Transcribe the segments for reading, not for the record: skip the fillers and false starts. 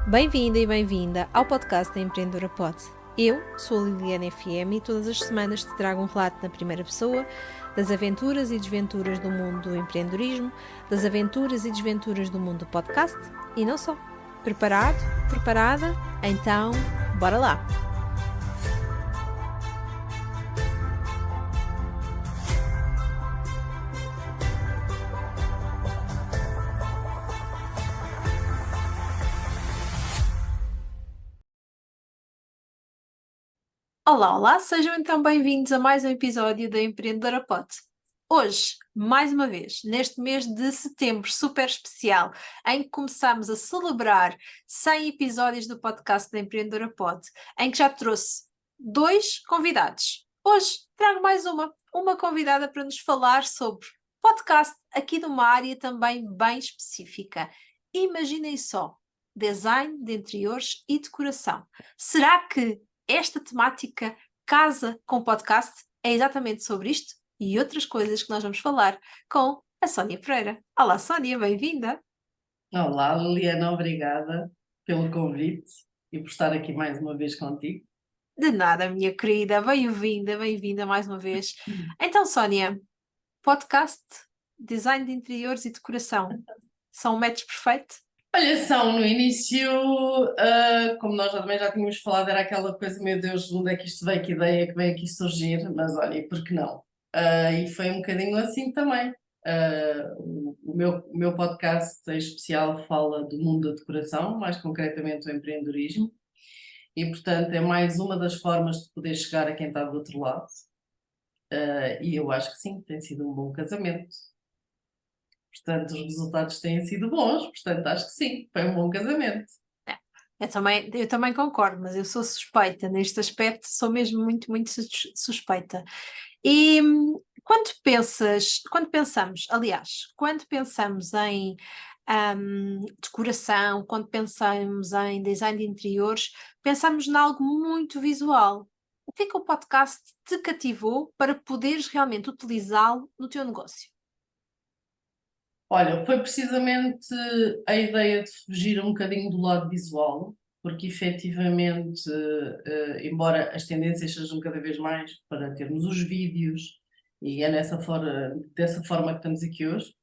Bem-vinda e bem-vinda ao podcast da Empreendedora Pod. Eu sou a Liliana FM e todas as semanas te trago um relato na primeira pessoa das aventuras e desventuras do mundo do empreendedorismo, das aventuras e desventuras do mundo do podcast e não só. Preparado? Preparada? Então, bora lá! Olá, olá, sejam então bem-vindos a mais um episódio da Empreendedora Pod. Hoje, mais uma vez, neste mês de setembro super especial, em que começamos a celebrar 100 episódios do podcast da Empreendedora Pod, em que já trouxe 2 convidados. Hoje trago mais uma convidada para nos falar sobre podcast, aqui de uma área também bem específica. Imaginem só, design de interiores e decoração. Será que esta temática casa com o podcast? É exatamente sobre isto e outras coisas que nós vamos falar com a Sónia Pereira. Olá, Sónia, bem-vinda. Olá, Liliana, obrigada pelo convite e por estar aqui mais uma vez contigo. De nada, minha querida, bem-vinda mais uma vez. Então, Sónia, podcast, design de interiores e decoração, são um match perfeito? Olha, são no início, como nós também já tínhamos falado, era aquela coisa, meu Deus, de onde é que isto veio, que ideia que veio aqui surgir, mas olha, e por que não? E foi um bocadinho assim também. O meu podcast em especial fala do mundo da decoração, mais concretamente do empreendedorismo, e portanto é mais uma das formas de poder chegar a quem está do outro lado. E eu acho que sim, tem sido um bom casamento. Portanto, os resultados têm sido bons, portanto, acho que sim, foi um bom casamento. Eu também concordo, mas eu sou suspeita neste aspecto, sou mesmo muito suspeita. E quando pensamos em decoração, quando pensamos em design de interiores, pensamos em algo muito visual. O que é que o podcast te cativou para poderes realmente utilizá-lo no teu negócio? Olha, foi precisamente a ideia de fugir um bocadinho do lado visual, porque efetivamente, embora as tendências sejam cada vez mais para termos os vídeos, e é dessa forma que estamos aqui hoje,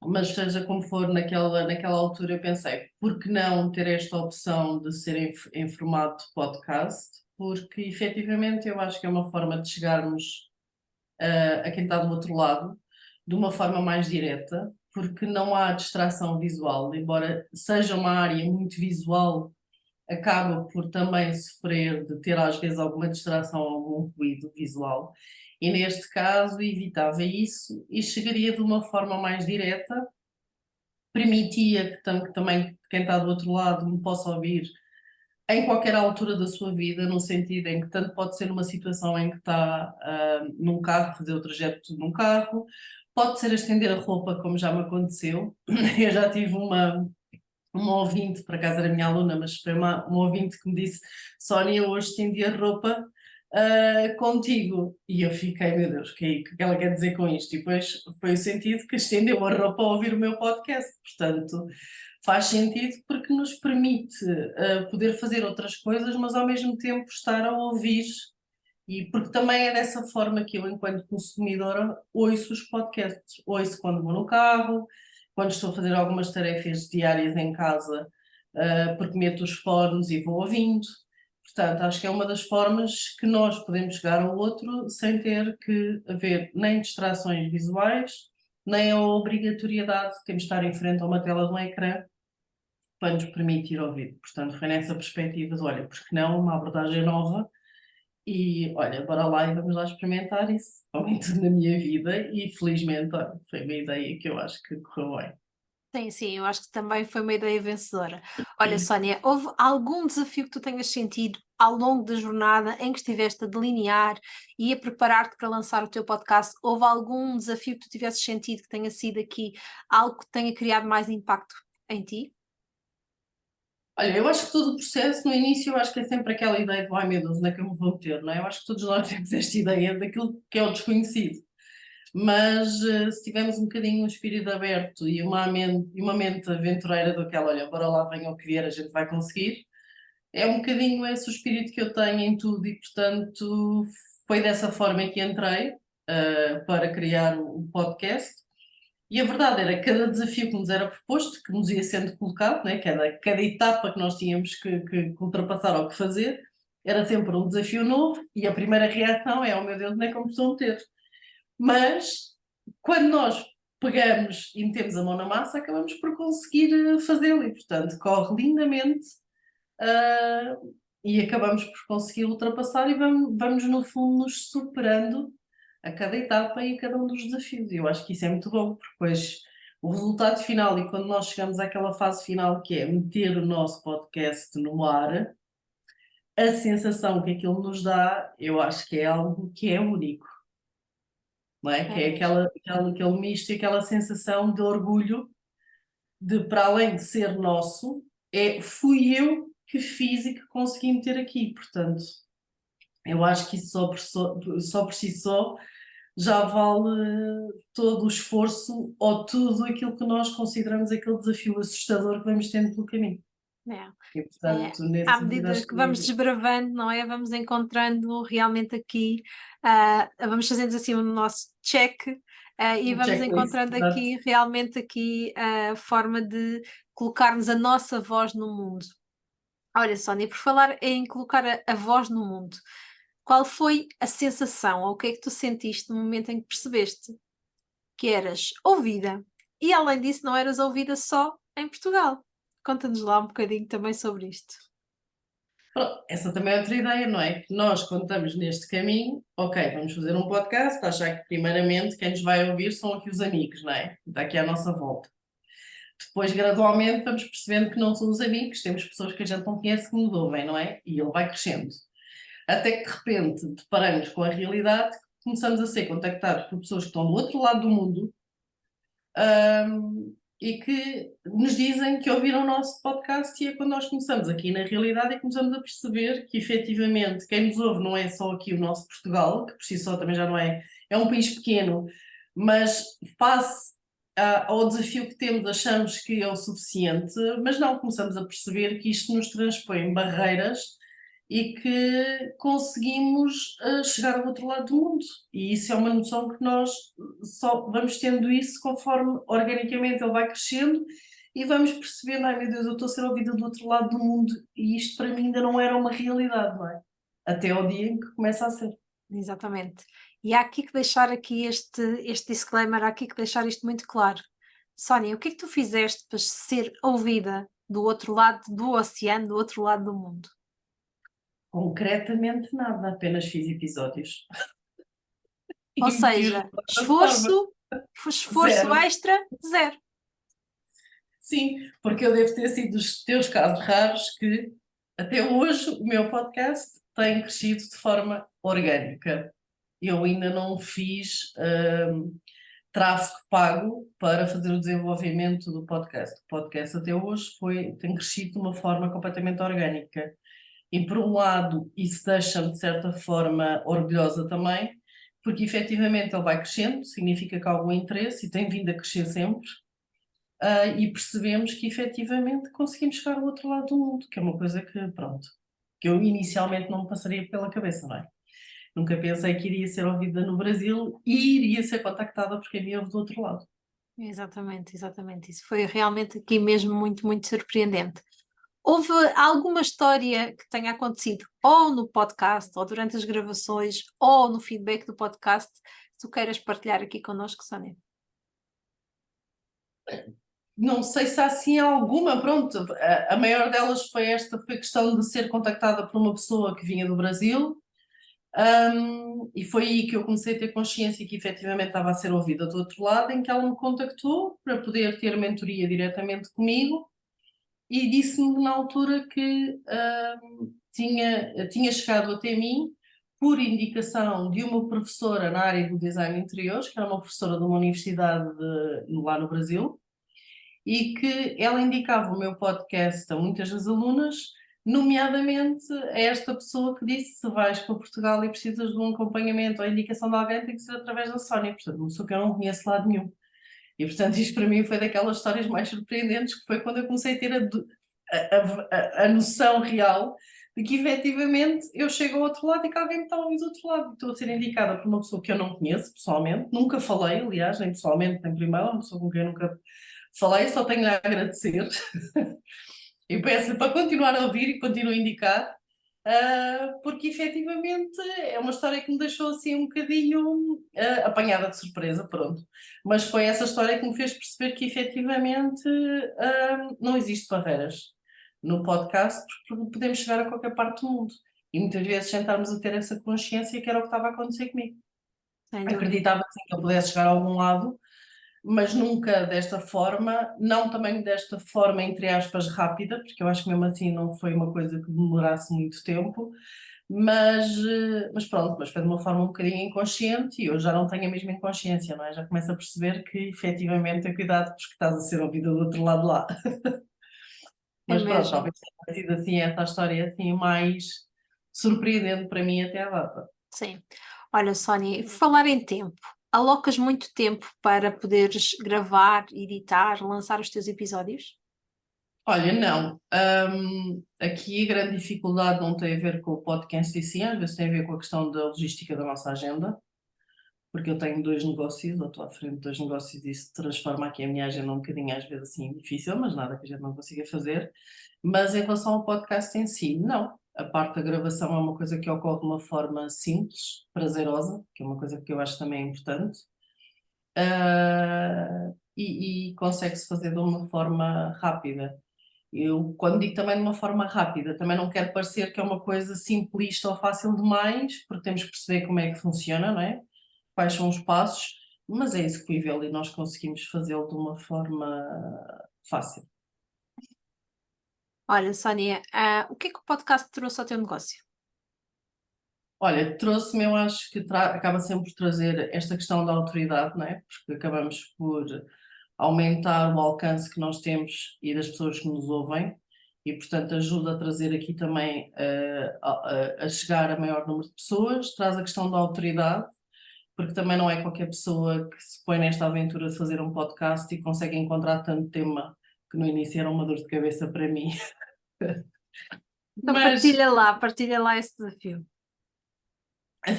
mas seja como for, naquela altura eu pensei, por que não ter esta opção de ser em formato podcast? Porque efetivamente eu acho que é uma forma de chegarmos a quem está do outro lado de uma forma mais direta, porque não há distração visual, embora seja uma área muito visual, acaba por também sofrer de ter às vezes alguma distração, algum ruído visual, e neste caso evitava isso e chegaria de uma forma mais direta, permitia que também quem está do outro lado me possa ouvir em qualquer altura da sua vida, no sentido em que tanto pode ser numa situação em que está num carro, fazer o trajeto num carro, pode ser a estender a roupa, como já me aconteceu. Eu já tive uma ouvinte, por acaso era minha aluna, mas foi uma ouvinte que me disse: Sónia, hoje estendi a roupa contigo. E eu fiquei, meu Deus, o que ela quer dizer com isto? E depois foi o sentido que estendeu a roupa a ouvir o meu podcast. Portanto, faz sentido porque nos permite poder fazer outras coisas, mas ao mesmo tempo estar a ouvir. E porque também é dessa forma que eu, enquanto consumidora, ouço os podcasts. Ouço quando vou no carro, quando estou a fazer algumas tarefas diárias em casa, porque meto os fones e vou ouvindo. Portanto, acho que é uma das formas que nós podemos chegar ao outro sem ter que haver nem distrações visuais, nem a obrigatoriedade de termos de estar em frente a uma tela de um ecrã para nos permitir ouvir. Portanto, foi nessa perspectiva de, olha, porque não, uma abordagem nova e, olha, bora lá e vamos lá experimentar isso. Aumento na minha vida e, felizmente, olha, foi uma ideia que eu acho que correu bem. Sim, eu acho que também foi uma ideia vencedora. Olha, Sónia, houve algum desafio que tu tenhas sentido ao longo da jornada em que estiveste a delinear e a preparar-te para lançar o teu podcast? Houve algum desafio que tu tivesses sentido que tenha sido aqui algo que tenha criado mais impacto em ti? Olha, eu acho que todo o processo, no início, eu acho que é sempre aquela ideia de, ai meu Deus, onde é que eu me vou meter, não é? Eu acho que todos nós temos esta ideia daquilo que é o desconhecido. Mas se tivermos um bocadinho um espírito aberto e uma mente aventureira do que ela, olha, bora lá, venha o que vier, a gente vai conseguir. É um bocadinho esse o espírito que eu tenho em tudo e, portanto, foi dessa forma que entrei para criar o podcast. E a verdade era que cada desafio que nos era proposto, que nos ia sendo colocado, né, cada etapa que nós tínhamos que ultrapassar ou que fazer, era sempre um desafio novo e a primeira reação é: oh meu Deus, onde é que eu me estou a meter? Mas quando nós pegamos e metemos a mão na massa, acabamos por conseguir fazê-lo e, portanto, corre lindamente e acabamos por conseguir ultrapassar e vamos, no fundo, nos superando a cada etapa e a cada um dos desafios. E eu acho que isso é muito bom, porque depois o resultado final, e quando nós chegamos àquela fase final que é meter o nosso podcast no ar, a sensação que aquilo nos dá, eu acho que é algo que é único, não é? É Que é mesmo. aquele misto e aquela sensação de orgulho de, para além de ser nosso, fui eu que fiz e que consegui meter aqui. Portanto, eu acho que isso só por si só já vale todo o esforço ou tudo aquilo que nós consideramos aquele desafio assustador que vamos tendo pelo caminho. É. E, É, portanto, nesse à sentido, medida acho que vamos que desbravando, não é? Vamos encontrando realmente aqui, vamos fazendo assim o nosso check, e um vamos checklist, encontrando exato. aqui realmente aqui a forma de colocarmos a nossa voz no mundo. Olha, Sónia, por falar em colocar a voz no mundo, qual foi a sensação ou o que é que tu sentiste no momento em que percebeste que eras ouvida e, além disso, não eras ouvida só em Portugal? Conta-nos lá um bocadinho também sobre isto. Pronto, essa também é outra ideia, não é? Que nós, quando estamos neste caminho, ok, vamos fazer um podcast, achar que primeiramente quem nos vai ouvir são aqui os amigos, não é? Daqui à nossa volta. Depois, gradualmente, vamos percebendo que não são os amigos, temos pessoas que a gente não conhece que nos ouvem, não é? E ele vai crescendo. Até que, de repente, deparamos com a realidade que começamos a ser contactados por pessoas que estão do outro lado do mundo, e que nos dizem que ouviram o nosso podcast, e é quando nós começamos aqui na realidade e começamos a perceber que efetivamente quem nos ouve não é só aqui o nosso Portugal, que por si só também já não é, é um país pequeno, mas face ao desafio que temos achamos que é o suficiente, mas não, começamos a perceber que isto nos transpõe barreiras e que conseguimos chegar ao outro lado do mundo. E isso é uma noção que nós só vamos tendo isso conforme organicamente ele vai crescendo e vamos percebendo: ai meu Deus, eu estou a ser ouvida do outro lado do mundo e isto para mim ainda não era uma realidade, não é? Até ao dia em que começa a ser. Exatamente. E há aqui que deixar aqui este disclaimer, há aqui que deixar isto muito claro. Sónia, o que é que tu fizeste para ser ouvida do outro lado do oceano, do outro lado do mundo? Concretamente nada, apenas fiz episódios Ou e meti-os seja, na plataforma. esforço Zero. extra, zero. Sim, porque eu devo ter sido dos teus casos raros que até hoje o meu podcast tem crescido de forma orgânica. Eu ainda não fiz tráfego pago para fazer o desenvolvimento do podcast. O podcast até hoje tem crescido de uma forma completamente orgânica. E por um lado, isso deixa-me de certa forma orgulhosa também, porque efetivamente ele vai crescendo, significa que há algum interesse e tem vindo a crescer sempre. E percebemos que efetivamente conseguimos chegar ao outro lado do mundo, que é uma coisa que, pronto, que eu inicialmente não me passaria pela cabeça, não é? Nunca pensei que iria ser ouvida no Brasil e iria ser contactada por quem me ouve do outro lado. Exatamente, exatamente. Isso foi realmente aqui mesmo muito, muito surpreendente. Houve alguma história que tenha acontecido ou no podcast, ou durante as gravações, ou no feedback do podcast, que tu queiras partilhar aqui connosco, Sónia? Não sei se há assim alguma, pronto, a maior delas foi foi a questão de ser contactada por uma pessoa que vinha do Brasil, e foi aí que eu comecei a ter consciência que efetivamente estava a ser ouvida do outro lado, em que ela me contactou para poder ter mentoria diretamente comigo e disse-me na altura que tinha chegado até mim por indicação de uma professora na área do design de interiores, que era uma professora de uma universidade lá no Brasil, e que ela indicava o meu podcast a muitas das alunas, nomeadamente a esta pessoa que disse: se vais para Portugal e precisas de um acompanhamento ou indicação de alguém, tem que ser através da Sónia, portanto, uma pessoa que eu não conheço de lado nenhum. E portanto, isto para mim foi daquelas histórias mais surpreendentes, que foi quando eu comecei a ter a noção real de que efetivamente eu chego ao outro lado e que alguém me está a ouvir do outro lado. Estou a ser indicada por uma pessoa que eu não conheço pessoalmente, nunca falei, aliás, nem pessoalmente, nem por e-mail, uma pessoa com quem eu nunca falei, só tenho a agradecer. Eu peço para continuar a ouvir e continuo a indicar, porque efetivamente é uma história que me deixou assim um bocadinho apanhada de surpresa, pronto. Mas foi essa história que me fez perceber que efetivamente não existe barreiras no podcast, porque podemos chegar a qualquer parte do mundo. E muitas vezes sentarmos a ter essa consciência que era o que estava a acontecer comigo. Sem dúvida. Acreditava sim que eu pudesse chegar a algum lado, mas nunca desta forma, não também desta forma, entre aspas, rápida, porque eu acho que mesmo assim não foi uma coisa que demorasse muito tempo, mas pronto, mas foi de uma forma um bocadinho inconsciente e eu já não tenho a mesma inconsciência, não é? Já começo a perceber que efetivamente tem cuidado porque estás a ser ouvida do outro lado lá. É Mas pronto, mesmo. talvez tenha sido assim esta história assim mais surpreendente para mim até à data. Sim. Olha, Sónia, falar em tempo. Alocas muito tempo para poderes gravar, editar, lançar os teus episódios? Olha, não. Aqui a grande dificuldade não tem a ver com o podcast em si, às vezes tem a ver com a questão da logística da nossa agenda, porque eu tenho dois negócios, eu estou à frente de dois negócios e isso transforma aqui a minha agenda um bocadinho às vezes assim difícil, mas nada que a gente não consiga fazer. Mas em relação ao podcast em si, não. A parte da gravação é uma coisa que ocorre de uma forma simples, prazerosa, que é uma coisa que eu acho também importante. E consegue-se fazer de uma forma rápida. Eu, quando digo também de uma forma rápida, também não quero parecer que é uma coisa simplista ou fácil demais, porque temos que perceber como é que funciona, não é? Quais são os passos, mas é execuível e nós conseguimos fazê-lo de uma forma fácil. Olha, Sónia, o que é que o podcast trouxe ao teu negócio? Olha, trouxe-me, eu acho que acaba sempre por trazer esta questão da autoridade, não é? Porque acabamos por aumentar o alcance que nós temos e das pessoas que nos ouvem e, portanto, ajuda a trazer aqui também a chegar a maior número de pessoas, traz a questão da autoridade, porque também não é qualquer pessoa que se põe nesta aventura de fazer um podcast e consegue encontrar tanto tema que no início era uma dor de cabeça para mim. Então Mas partilha lá esse desafio.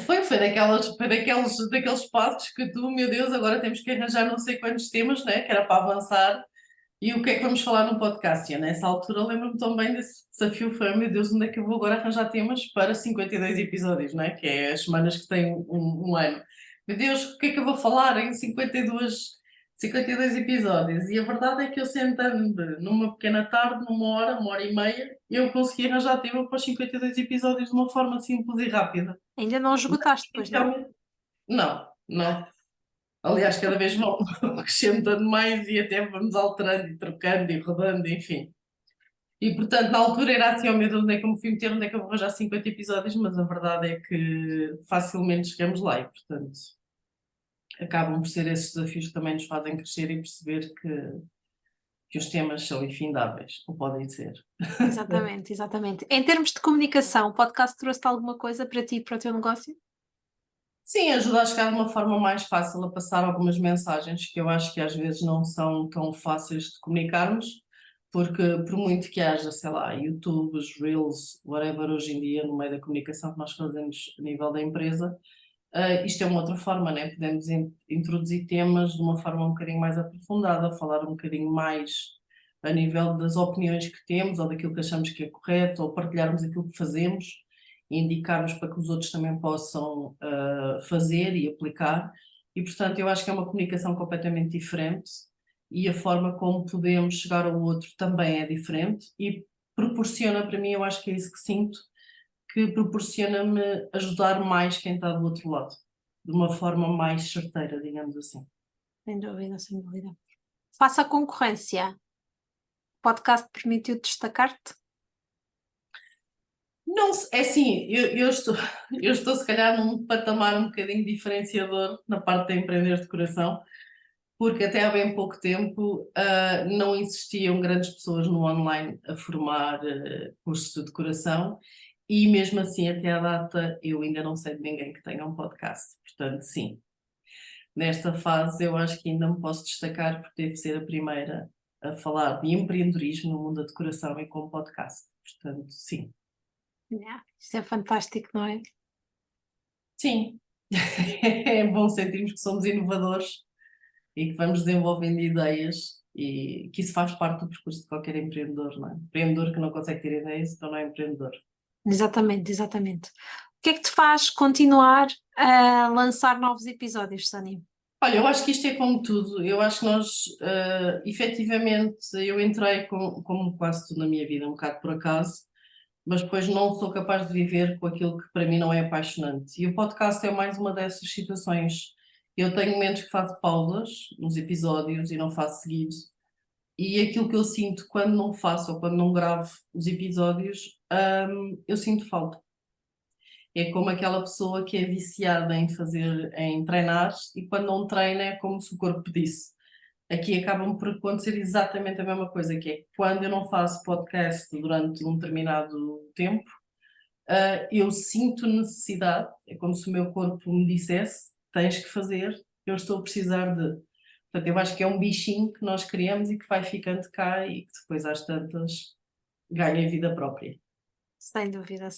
foi daqueles passos que tu, meu Deus, agora temos que arranjar não sei quantos temas, né? Que era para avançar. E o que é que vamos falar no podcast? E eu, nessa altura lembro-me tão bem desse desafio, foi, meu Deus, onde é que eu vou agora arranjar temas para 52 episódios, não é? Que é as semanas que têm um ano. Meu Deus, o que é que eu vou falar em 52 episódios? E a verdade é que eu sentando numa pequena tarde, uma hora e meia, eu consegui arranjar tema para os 52 episódios de uma forma simples e rápida. Ainda não esgotaste, pois não? Realmente, não, não. Aliás, cada vez vão acrescentando mais e até vamos alterando e trocando e rodando, enfim. E portanto, na altura era assim, oh meu Deus, onde é que eu me fui meter, onde é que eu vou arranjar 50 episódios, mas a verdade é que facilmente chegamos lá e portanto acabam por ser esses desafios que também nos fazem crescer e perceber que os temas são infindáveis, ou podem ser. Exatamente, exatamente. Em termos de comunicação, o podcast trouxe-te alguma coisa para ti e para o teu negócio? Sim, ajuda a chegar de uma forma mais fácil a passar algumas mensagens que eu acho que às vezes não são tão fáceis de comunicarmos, porque por muito que haja, sei lá, YouTubes, Reels, whatever hoje em dia no meio da comunicação que nós fazemos a nível da empresa, isto é uma outra forma, né? Podemos introduzir temas de uma forma um bocadinho mais aprofundada, falar um bocadinho mais a nível das opiniões que temos ou daquilo que achamos que é correto, ou partilharmos aquilo que fazemos e indicarmos para que os outros também possam fazer e aplicar. E, portanto, eu acho que é uma comunicação completamente diferente e a forma como podemos chegar ao outro também é diferente e proporciona para mim, eu acho que é isso que sinto, que proporciona-me ajudar mais quem está do outro lado, de uma forma mais certeira, digamos assim. Sem dúvida, sem dúvida. Faça a concorrência. O podcast permitiu destacar-te? Não, é assim, eu estou se calhar num patamar um bocadinho diferenciador na parte de empreender de coração, porque até há bem pouco tempo não existiam grandes pessoas no online a formar cursos de decoração e mesmo assim até à data eu ainda não sei de ninguém que tenha um podcast, portanto sim, nesta fase eu acho que ainda me posso destacar porque devo ser a primeira a falar de empreendedorismo no mundo da decoração e com podcast, portanto sim. Yeah, isto é fantástico, não é? Sim, é bom sentirmos que somos inovadores e que vamos desenvolvendo ideias e que isso faz parte do percurso de qualquer empreendedor, não é? Empreendedor que não consegue ter ideias, então não é empreendedor. Exatamente, exatamente. O que é que te faz continuar a lançar novos episódios, Sónia? Olha, eu acho que isto é como tudo. Eu acho que nós, efetivamente, eu entrei como quase tudo na minha vida, um bocado por acaso, mas depois não sou capaz de viver com aquilo que para mim não é apaixonante. E o podcast é mais uma dessas situações. Eu tenho momentos que faço pausas nos episódios e não faço seguidos. E aquilo que eu sinto quando não faço ou quando não gravo os episódios, eu sinto falta. É como aquela pessoa que é viciada em fazer, em treinar e quando não treina é como se o corpo pedisse. Aqui acaba por acontecer exatamente a mesma coisa, que é quando eu não faço podcast durante um determinado tempo, eu sinto necessidade, é como se o meu corpo me dissesse, tens que fazer, eu estou a precisar de. Portanto, eu acho que é um bichinho que nós criamos e que vai ficando cá e que depois às tantas ganha vida própria. Sem dúvida,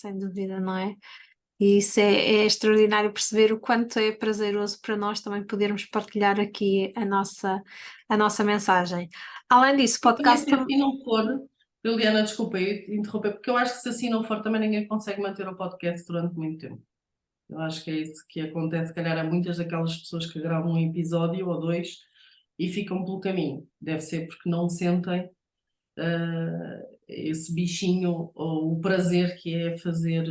não é? E isso é extraordinário perceber o quanto é prazeroso para nós também podermos partilhar aqui a nossa mensagem. Além disso, E também podcast se assim não for, Liliana, desculpa eu te interromper, porque eu acho que se assim não for também ninguém consegue manter o podcast durante muito tempo. Eu acho que é isso que acontece, se calhar, a muitas daquelas pessoas que gravam um episódio ou dois e ficam pelo caminho. Deve ser porque não sentem esse bichinho ou o prazer que é fazer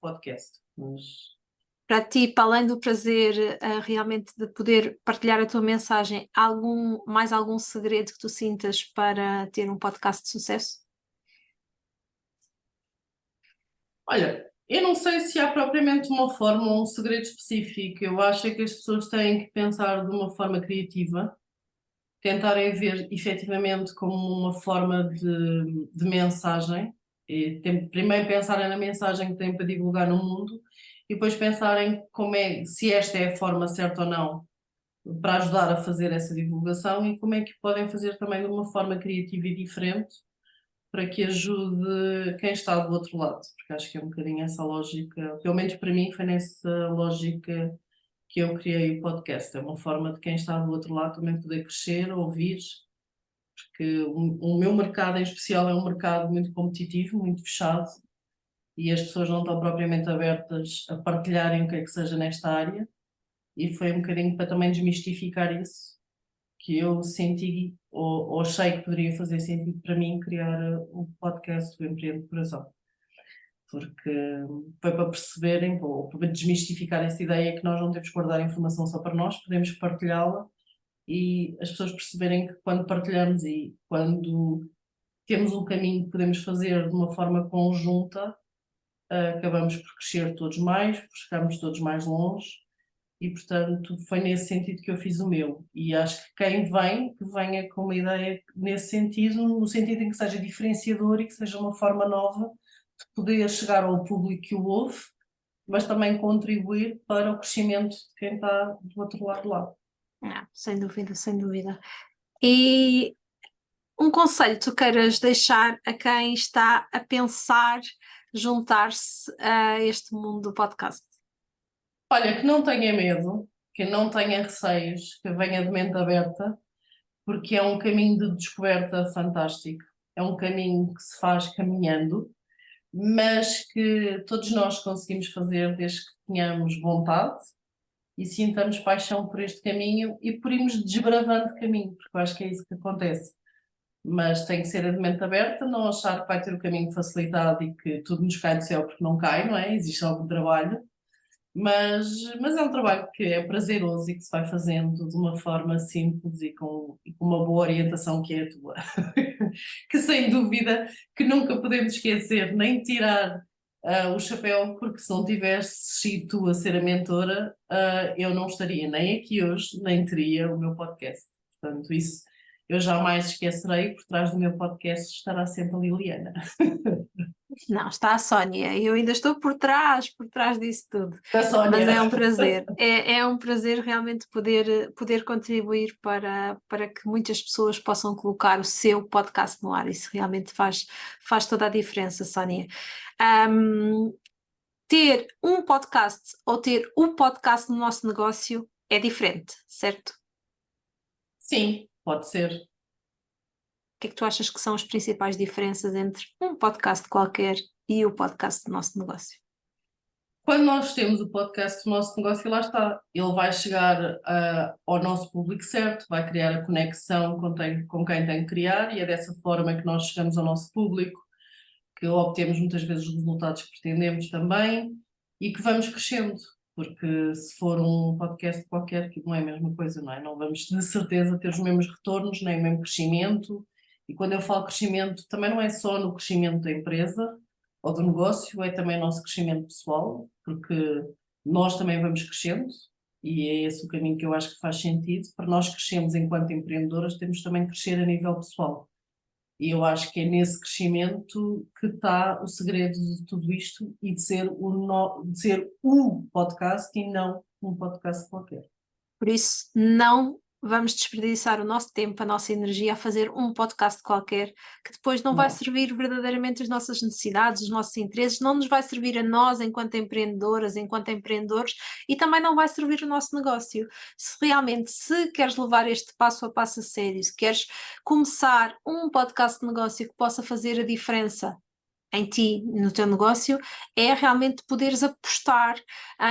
podcast. Mas, para ti, para além do prazer, realmente de poder partilhar a tua mensagem, mais algum segredo que tu sintas para ter um podcast de sucesso? olha, eu não sei se há propriamente uma forma ou um segredo específico. Eu acho é que as pessoas têm que pensar de uma forma criativa, tentarem ver efetivamente como uma forma de mensagem. E primeiro pensarem na mensagem que têm para divulgar no mundo e depois pensarem como é, se esta é a forma certa ou não para ajudar a fazer essa divulgação e como é que podem fazer também de uma forma criativa e diferente para que ajude quem está do outro lado, porque acho que é um bocadinho essa lógica, pelo menos para mim foi nessa lógica que eu criei o podcast, é uma forma de quem está do outro lado também poder crescer, ouvir, porque o meu mercado em especial é um mercado muito competitivo, muito fechado, e as pessoas não estão propriamente abertas a partilharem o que é que seja nesta área, e foi um bocadinho para também desmistificar isso que eu senti ou achei que poderia fazer sentido para mim criar o podcast do Empreende de Coração. Porque foi para perceberem, ou para desmistificar essa ideia que nós não temos que guardar informação só para nós, podemos partilhá-la e as pessoas perceberem que quando partilhamos e quando temos um caminho que podemos fazer de uma forma conjunta, acabamos por crescer todos mais, por chegarmos todos mais longe e, portanto, foi nesse sentido que eu fiz o meu. E acho que quem vem, que venha com uma ideia nesse sentido, no sentido em que seja diferenciador e que seja uma forma nova de poder chegar ao público que o ouve, mas também contribuir para o crescimento de quem está do outro lado lá. Sem dúvida, sem dúvida. E um conselho que tu queiras deixar a quem está a pensar juntar-se a este mundo do podcast? Olha, que não tenha medo, que não tenha receios, que venha de mente aberta, porque é um caminho de descoberta fantástico. É um caminho que se faz caminhando, mas que todos nós conseguimos fazer desde que tenhamos vontade e sintamos paixão por este caminho e por irmos desbravando caminho, porque eu acho que é isso que acontece. Mas tem que ser a de mente aberta, não achar que vai ter o caminho facilitado e que tudo nos cai do céu porque não cai, não é? Existe algum trabalho, mas é um trabalho que é prazeroso e que se vai fazendo de uma forma simples e com uma boa orientação que é a tua. Que sem dúvida que nunca podemos esquecer nem tirar o chapéu, porque se não tivesse sido tu a ser a mentora, eu não estaria nem aqui hoje, nem teria o meu podcast. Portanto, isso eu jamais esquecerei. Por trás do meu podcast estará sempre a Liliana. Não, está a Sónia, eu ainda estou por trás disso tudo. A Mas Sónia. é um prazer, é um prazer realmente poder contribuir para que muitas pessoas possam colocar o seu podcast no ar. Isso realmente faz toda a diferença, Sónia. Ter um podcast ou ter o podcast no nosso negócio é diferente, certo? Sim, pode ser. O que é que tu achas que são as principais diferenças entre um podcast qualquer e o podcast do nosso negócio? Quando nós temos o podcast do nosso negócio, lá está, ele vai chegar ao nosso público certo, vai criar a conexão com quem tem que criar, e é dessa forma que nós chegamos ao nosso público, que obtemos muitas vezes os resultados que pretendemos também e que vamos crescendo, porque se for um podcast qualquer, que não é a mesma coisa, não é? Não vamos de certeza ter os mesmos retornos, nem o mesmo crescimento. E quando eu falo crescimento, também não é só no crescimento da empresa ou do negócio, é também o nosso crescimento pessoal, porque nós também vamos crescendo, e é esse o caminho que eu acho que faz sentido. Para nós crescermos enquanto empreendedoras, temos também que crescer a nível pessoal. E eu acho que é nesse crescimento que está o segredo de tudo isto e de ser de ser o podcast e não um podcast qualquer. Por isso, não vamos desperdiçar o nosso tempo, a nossa energia a fazer um podcast qualquer que depois não vai servir verdadeiramente as nossas necessidades, os nossos interesses, não nos vai servir a nós enquanto empreendedoras, enquanto empreendedores, e também não vai servir o nosso negócio. Se queres levar este passo a passo a sério, se queres começar um podcast de negócio que possa fazer a diferença em ti, no teu negócio, é realmente poderes apostar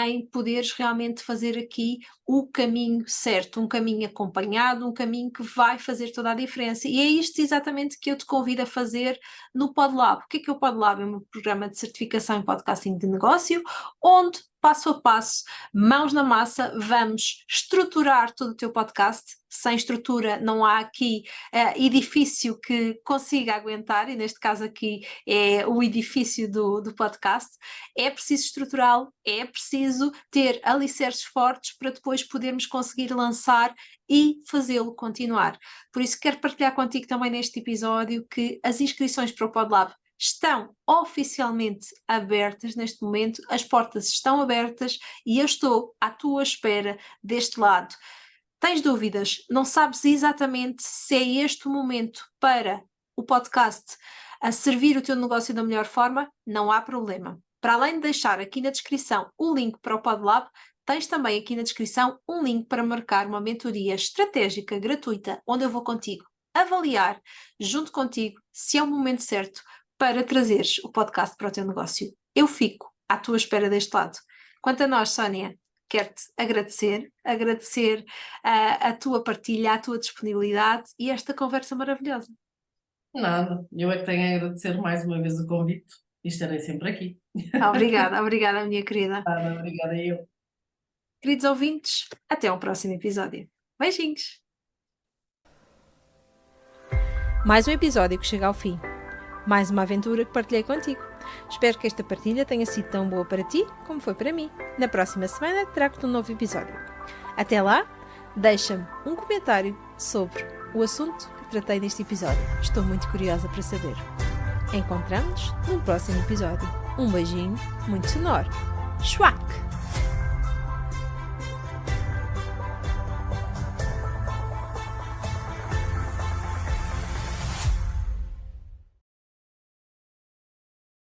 em poderes realmente fazer aqui o caminho certo, um caminho acompanhado, um caminho que vai fazer toda a diferença. E é isto exatamente que eu te convido a fazer no PodLab. O que é o PodLab? É um programa de certificação em podcasting de negócio, onde passo a passo, mãos na massa, vamos estruturar todo o teu podcast. Sem estrutura não há aqui edifício que consiga aguentar, e neste caso aqui é o edifício do podcast. É preciso estruturá-lo, é preciso ter alicerces fortes para depois podermos conseguir lançar e fazê-lo continuar. Por isso quero partilhar contigo também neste episódio que as inscrições para o PodLab estão oficialmente abertas neste momento, as portas estão abertas e eu estou à tua espera deste lado. Tens dúvidas? Não sabes exatamente se é este o momento para o podcast a servir o teu negócio da melhor forma? Não há problema. Para além de deixar aqui na descrição o link para o PodLab, tens também aqui na descrição um link para marcar uma mentoria estratégica gratuita, onde eu vou contigo avaliar, junto contigo, se é o momento certo para trazeres o podcast para o teu negócio. Eu fico à tua espera deste lado. Quanto a nós, Sónia, quero-te agradecer a tua partilha, a tua disponibilidade e esta conversa maravilhosa. Nada, eu é que tenho a agradecer mais uma vez o convite e estarei sempre aqui. Obrigada, minha querida. Nada, obrigada eu. Queridos ouvintes, até ao próximo episódio. Beijinhos! Mais um episódio que chega ao fim. Mais uma aventura que partilhei contigo. Espero que esta partilha tenha sido tão boa para ti como foi para mim. Na próxima semana trago-te um novo episódio. Até lá, deixa-me um comentário sobre o assunto que tratei neste episódio. Estou muito curiosa para saber. Encontramos-nos no próximo episódio. Um beijinho muito sonoro. Schwack!